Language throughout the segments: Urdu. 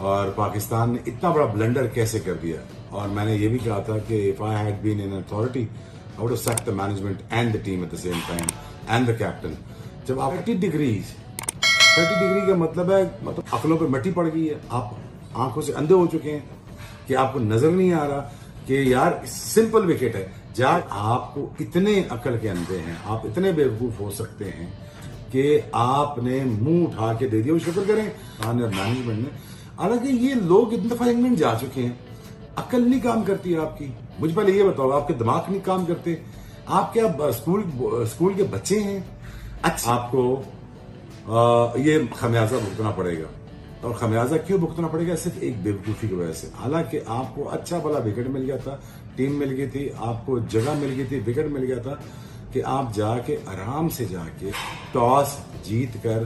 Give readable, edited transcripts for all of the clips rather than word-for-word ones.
اور پاکستان نے اتنا بڑا بلنڈر کیسے کر دیا. اور میں نے یہ بھی کہا تھا کہ if I had been in authority I would have sacked the management and the team at the same time and the captain. جب آپ 30 ڈگری کا مطلب ہے عقلوں پہ مٹی پڑ گئی ہے, آپ آنکھوں سے اندھے ہو چکے ہیں کہ آپ کو نظر نہیں آ رہا کہ یار سمپل وکٹ ہے. جب آپ کو اتنے عقل کے اندھے ہیں, آپ اتنے بیوقوف ہو سکتے ہیں کہ آپ نے منہ اٹھا کے دے دیا. وہ شکر کریں مینجمنٹ نے. حالانکہ یہ لوگ اتنے دفعہ انگلینڈ جا چکے ہیں, عقل نہیں کام کرتی آپ کی. مجھ پہلے یہ بتاؤ, آپ کے دماغ نہیں کام کرتے؟ آپ کیا اسکول کے بچے ہیں؟ اچھا, آپ کو یہ خمیازہ بھگتنا پڑے گا. اور خمیازہ کیوں بھگتنا پڑے گا؟ صرف ایک بیوقوفی کی وجہ سے. حالانکہ آپ کو اچھا بھلا وکٹ مل گیا تھا, ٹیم مل گئی تھی, آپ کو جگہ مل گئی تھی, وکٹ مل گیا تھا کہ آپ جا کے آرام سے جا کے ٹاس جیت کر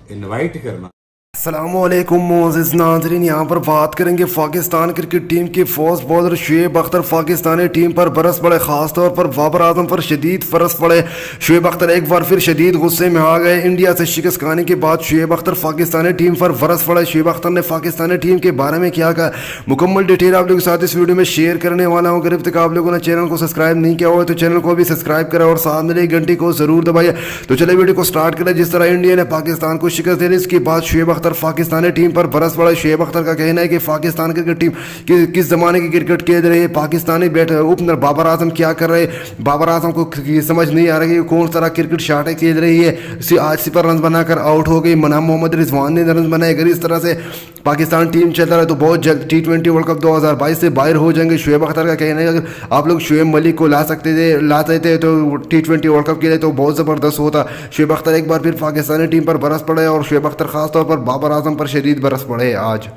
انوائٹ کرنا. السلام علیکم معزز ناظرین, یہاں پر بات کریں گے پاکستان کرکٹ ٹیم کے fast bowler Shoaib Akhtar Pakistani team پر برس پڑے, خاص طور پر بابر اعظم پر شدید فرس پڑے. شعیب اختر ایک بار پھر شدید غصے میں آ گئے. انڈیا سے شکست کھانے کے بعد شعیب اختر پاکستانی ٹیم پر برس پڑے. شعیب اختر نے پاکستانی ٹیم کے بارے میں کیا کہا, مکمل ڈیٹیل آپ لوگوں کے ساتھ اس ویڈیو میں شیئر کرنے والا ہوں. اگر اب تک آپ لوگوں نے چینل کو سبسکرائب نہیں کیا ہوا تو چینل کو بھی سبسکرائب کریں اور ساتھ میں گھنٹی کو ضرور دبائیے. تو چلے ویڈیو کو سٹارٹ کریں. جس طرح انڈیا نے پاکستان کو شکست دی, اس کے بعد شعیب اختر پاکستانی ٹیم پر برس پڑا. شعیب اختر کا کہنا ہے کہ پاکستان کرکٹ ٹیم کس زمانے کی کرکٹ کھیل رہی ہے, پاکستانی اوپنر بابر اعظم کیا کر رہے. بابر اعظم کو سمجھ نہیں آ رہا کہ کون طرح کرکٹ شاٹیں کھیل رہی ہے. آج صفر رنز بنا کر آؤٹ ہو گئی. محمد رضوان نے رنز بنائے. اگر اس طرح سے پاکستان ٹیم چلتا رہا تو بہت جلد T20 ورلڈ کپ 2022 سے باہر ہو جائیں گے. شعیب اختر کا کہنا ہے اگر آپ لوگ شعیب ملک کو لاتے تھے تو T20 ورلڈ کپ کے لیے تو بہت زبردست ہوتا. شعیب اختر ایک بار پھر پاکستانی ٹیم پر برس پڑے اور شعیب اختر خاص طور پر بابر اعظم پر شدید برس پڑے آج.